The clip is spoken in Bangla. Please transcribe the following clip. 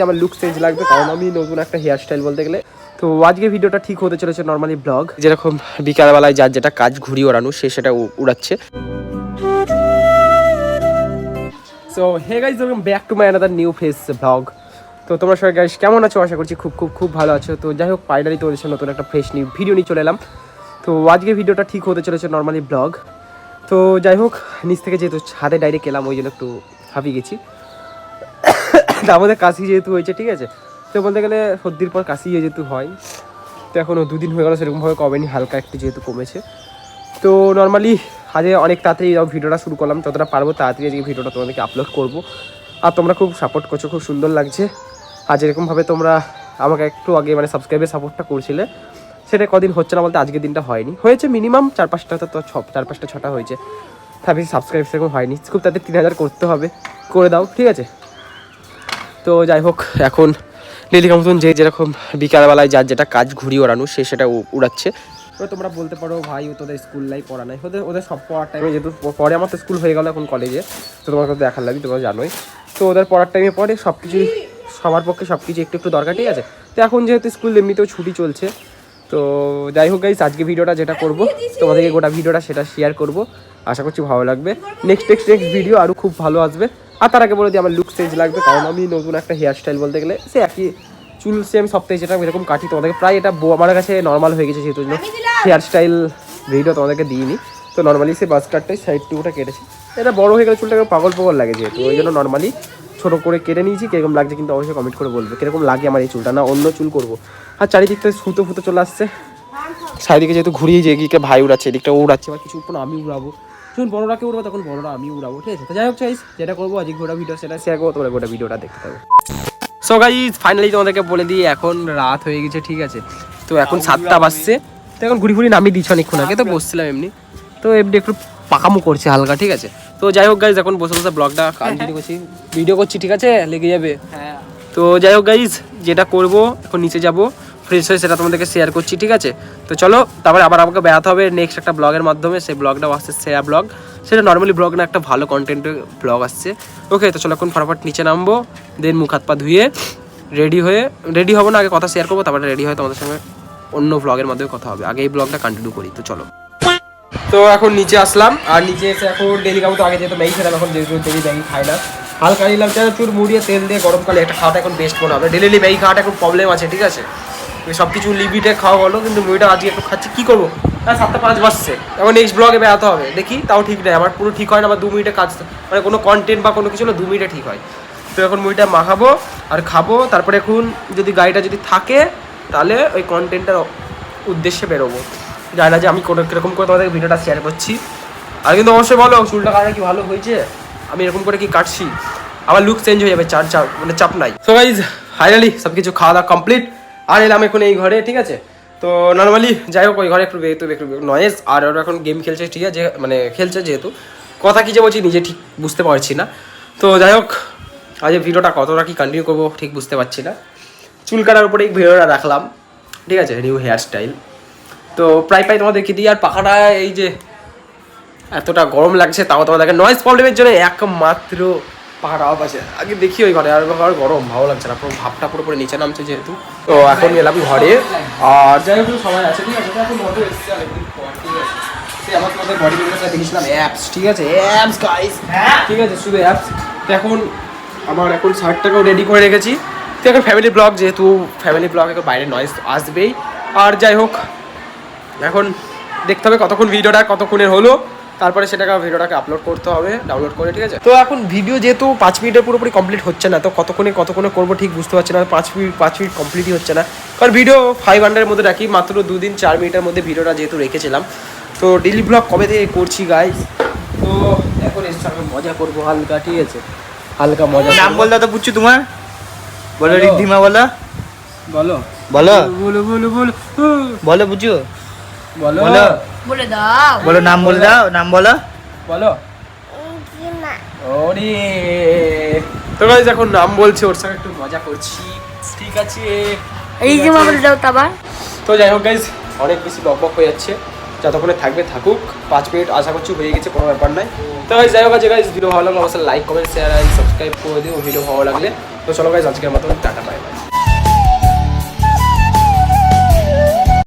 আমার লুক চেঞ্জ লাগবে, কারণ আমি নতুন একটা হেয়ার স্টাইল বলতে গেলে। তো আজকে ভিডিওটা ঠিক হতে চলেছে নর্মালি ব্লগ, যেরকম বিকালবেলায় যার যেটা কাজ ঘুরিয়ে ওড়ানো সে সেটা উড়াচ্ছে। So hey guys, welcome back to my another new face blog. তো তোমরা সবাই গাইস কেমন আছো? আশা করছি খুব ভালো আছো। তো যাই হোক, ফাইনালি তোমাদের সাথে নতুন একটা ফ্রেশ নিউ ভিডিও নিয়ে চলে এলাম। তো আজকে ভিডিওটা ঠিক হতে চলেছে নর্মালি ব্লগ। তো যাই হোক, নিচ থেকে যেহেতু ছাদে ডাইরেক্ট এলাম, ওই জন্য একটু হাঁপিয়ে গেছি। আমাদের কাশি যেহেতু হয়েছে, ঠিক আছে, তো বলতে গেলে সর্দির পর কাশি যেহেতু হয়, তো এখনও 2 দিন হয়ে গেলো সেরকমভাবে কমেনি, হালকা একটু যেহেতু কমেছে। তো নর্মালি আজকে অনেক তাড়াতাড়ি ভিডিওটা শুরু করলাম, যতটা পারবো তাড়াতাড়ি আজকে ভিডিওটা তোমাদেরকে আপলোড করবো। আর তোমরা খুব সাপোর্ট করছো, খুব সুন্দর লাগছে। আর যেরকমভাবে তোমরা আমাকে একটু আগে মানে সাবস্ক্রাইবের সাপোর্টটা করছিলে, সেটা কদিন হচ্ছে না বলতে আজকের দিনটা হয়নি, হয়েছে মিনিমাম 4-5টা, তো 4-5টা-6টা হয়েছে। তার বেশি সাবস্ক্রাইব সেরকম হয়নি, খুব তাদের 3000 করতে হবে, করে দাও, ঠিক আছে। তো যাই হোক, এখন ডেলি মতন যে যেরকম বিকালবেলায় যার যেটা কাজ ঘুরিয়ে ওড়ানো সে সেটা উড়াচ্ছে। তো তোমরা বলতে পারো ভাই ও তোদের স্কুল লাইফ পড়া নাই, ওদের সব পড়ার টাইমে, যেহেতু পরে আমার তো স্কুল হয়ে গেলো এখন কলেজে, তো তোমাকে তো দেখার লাগবে, তোমরা জানোই। তো ওদের পড়ার টাইমে পরে সব কিছুই সবার পক্ষে সব কিছু একটু দরকার, ঠিক আছে। তো এখন যেহেতু স্কুল এমনিতেও ছুটি চলছে, তো যাই হোক গাইস, আজকে ভিডিওটা যেটা করবো তোমাদেরকে গোটা ভিডিওটা সেটা শেয়ার করবো, আশা করছি ভালো লাগবে। নেক্সট ভিডিও আরও খুব ভালো আসবে। আর তার আগে বলে দিই আমার লুক চেঞ্জ লাগবে, কারণ আমি নতুন একটা হেয়ার স্টাইল বলতে গেলে সে একই চুল সেম সপ্তাহে যেটা এরকম কাটি, তোমাদেরকে প্রায় এটা আমার কাছে নর্মাল হয়ে গেছে, যেহেতু হেয়ার স্টাইল ভিডিও তোমাদেরকে দিইনি। তো নর্মালি সে বাস কাটটাই সাইড টুটা কেটেছি, এটা বড় হয়ে গেলে চুলটাকে পাগল লাগে যেহেতু, ওই জন্য নর্মালি ছোটো করে কেটে নিয়েছি। কীরকম লাগছে কিন্তু অবশ্যই কমেন্ট করে বলবে কীরকম লাগে আমার এই চুলটা, না অন্য চুল করবো। আর চারিদিক থেকে ফুটো চলে আসছে, চারিদিকে যেহেতু ঘুরিয়ে যে এদিকে ভাই উড়াচ্ছে, এদিকটা উড়াচ্ছে, আবার কিছু উপর আমি উড়াবো, যখন বড়রাকে উড়বো তখন বড়রা আমি উড়াবো, ঠিক আছে। তো যাই হোক গাইস, যেটা করবো আজকে গোটা ভিডিও সেটা শেয়ার করবো, তোমরা গোটা ভিডিওটা দেখতে থাকো। সো গাইস, ফাইনালি তোমাদেরকে বলে দিই এখন রাত হয়ে গেছে, ঠিক আছে। তো এখন 7টা বাজছে, তো এখন ঘুরি নামিয়ে দিচ্ছ অনেকক্ষণ আগে, তো বসছিলাম এমনি, তো এমনি একটু পাকামো করছে হালকা, ঠিক আছে। তো যাই হোক গাইস, এখন বসে ব্লগটা কন্টিনিউ করছি, ভিডিও করছি, ঠিক আছে, লেগে যাবে। তো যাই হোক গাইস, যেটা করবো এখন নিচে যাবো, ফ্রেশ হয়ে সেটা তোমাদেরকে শেয়ার করছি, ঠিক আছে। তো চলো, তারপরে আবার আমাকে বেড়াতে হবে নেক্সট একটা ব্লগের মাধ্যমে, সেই ব্লগটাও আসছে সেরা ব্লগ, সেটা নর্মালি ব্লগ না, একটা ভালো কন্টেন্টের ব্লগ আসছে। ওকে, তো চলো এখন ফটাফট নিচে নামবো, দেন মুখ হাত পা ধুয়ে রেডি হবো না, আগে কথা শেয়ার করবো, তারপরে রেডি হয়ে তোমাদের সঙ্গে অন্য ব্লগের মাধ্যমে কথা হবে। আগে এই ব্লগটা কন্টিনিউ করি, তো চলো। তো এখন নিচে আসলাম, আর নিচে এসে এখন ডেলি খাবো, তো আগে যেহেতু ম্যাগি খেলাম, এখন যেহেতু ডেলি ম্যাগি খাই না, হালকা নিলাম চুর মুড়িয়ে তেল দিয়ে গরমকালে একটা খাওয়াটা এখন বেস্ট মনে হবে। ডেলি ম্যাগি খাওয়াটা এখন প্রবলেম আছে, ঠিক আছে, সব কিছু লিমিটে খাওয়া বলো, কিন্তু মুড়িটা আজকে একটু খাচ্ছি, কী করবো। 7:05 বাজছে, এখন নেক্সট ব্লগে বেড়াতে হবে, দেখি তাও ঠিক নেই, আমার পুরো ঠিক হয় না, আমার 2 মিনিটে কাজ, মানে কোনো কন্টেন্ট বা কোনো কিছু হলো 2 মিনিটে ঠিক হয়। তো এখন মুড়িটা মাখাবো আর খাবো, তারপরে এখন যদি গাড়িটা যদি থাকে তাহলে ওই কন্টেন্টটার উদ্দেশ্যে বেরোবো। জানি না যে আমি কোনো কীরকম করে তোমাদের ভিডিওটা শেয়ার করছি। আর কিন্তু অবশ্যই বলো চুলটা কাটা কি ভালো হয়েছে, আমি এরকম করে কি কাটছি, আবার লুক চেঞ্জ হয়ে যাবে, মানে চাপ নাই। সো গাইজ, ফাইনালি সব কিছু খাওয়া দাওয়া কমপ্লিট, আর এলাম এখন এই ঘরে, ঠিক আছে। তো নর্মালি যাই হোক, ওই ঘরে একটু নয়েজ, আর ওরা এখন গেম খেলছে, ঠিক আছে, মানে খেলছে যেহেতু, কথা কী যে বলছি নিজে ঠিক বুঝতে পারছি না। তো যাই হোক, আজ ভিডিওটা কতটা কি কন্টিনিউ করবো ঠিক বুঝতে পারছি না। চুল কাটার উপরে এই ভিডিওটা রাখলাম, ঠিক আছে, নিউ হেয়ার স্টাইল। তো প্রায় তোমাদেরকে দিই, আর পাখাটা এই যে এতটা গরম লাগছে, তাও তোমাদেরকে নয়েজ প্রবলেমের জন্য একমাত্র পাখাটা অফ আছে। আগে দেখি ওই ঘরে, আর গরম ভালো লাগছে না, পুরো ভাবটা পুরোপুরি নিচে নামছে যেহেতু। তো এখন এলাম ঘরে, আর যাই হোক সবাই আছে, ঠিক আছে। এখন মতো এসছে অনেকদিন পর, ঠিক আছে, সে আমার তোমাদের বডি বিল্ডারটা দেখেছিলাম অ্যাপস, ঠিক আছে, অ্যাপস গাইস, ঠিক আছে, শুধু অ্যাপস। তো এখন আমার এখন শার্টটাকেও রেডি করে রেখেছি। তো এখন ফ্যামিলি ব্লগ, যেহেতু ফ্যামিলি ব্লগ এখন বাইরে নয়েজ আসবেই। আর যাই হোক, এখন দেখতে হবে কতক্ষণ ভিডিওটা কতক্ষণের হলো, তারপরে সেটাকে ভিডিওটাকে আপলোড করতে হবে ডাউনলোড করে, ঠিক আছে। তো এখন ভিডিও যেহেতু 5 মিনিটের পুরোপুরি কমপ্লিট হচ্ছে না, তো কতক্ষণে করবো ঠিক বুঝতে পারছি না। 5 মিনিট কমপ্লিটই হচ্ছে না, কারণ ভিডিও 500-এর মধ্যে রাখি, মাত্র 2-4 মিনিটের মধ্যে ভিডিওটা যেহেতু রেখেছিলাম। তো ডেলি ব্লগ কবে থেকে করছি গাইস, তো এখন এর সঙ্গে মজা করবো হালকা, ঠিক আছে, হালকা মজা। নাম বল দাদা, বুঝছো তোমার, বলো রিদ্ধিমা, বলো বলো বলো বলো বলো বলো বলো বুঝছো, বলো বলো বলে দাও, বলো নাম বলে দাও, নাম বলো বলো। ওরে, তো গাইস এখন নাম বলছে, ওর সঙ্গে একটু মজা করছি, ঠিক আছে। রিজিমা বলে দাও তো আবার। তো যাই হোক গাইস, অনেক বেশি বকবক হয়ে যাচ্ছে, যতক্ষণে থাকবে থাকুক, 5 মিনিট আশা করছি হয়ে গেছে, কোনো ব্যাপার নয়। তো যাই হোক, গাইজ ভিডিও ভালো লাগলে অবশ্যই লাইক কমেন্ট শেয়ার আর সাবস্ক্রাইব করে দিও ভিডিও ভালো লাগলে। তো চলো গাইজ, আজকের মতন টাটা, বাই বাই।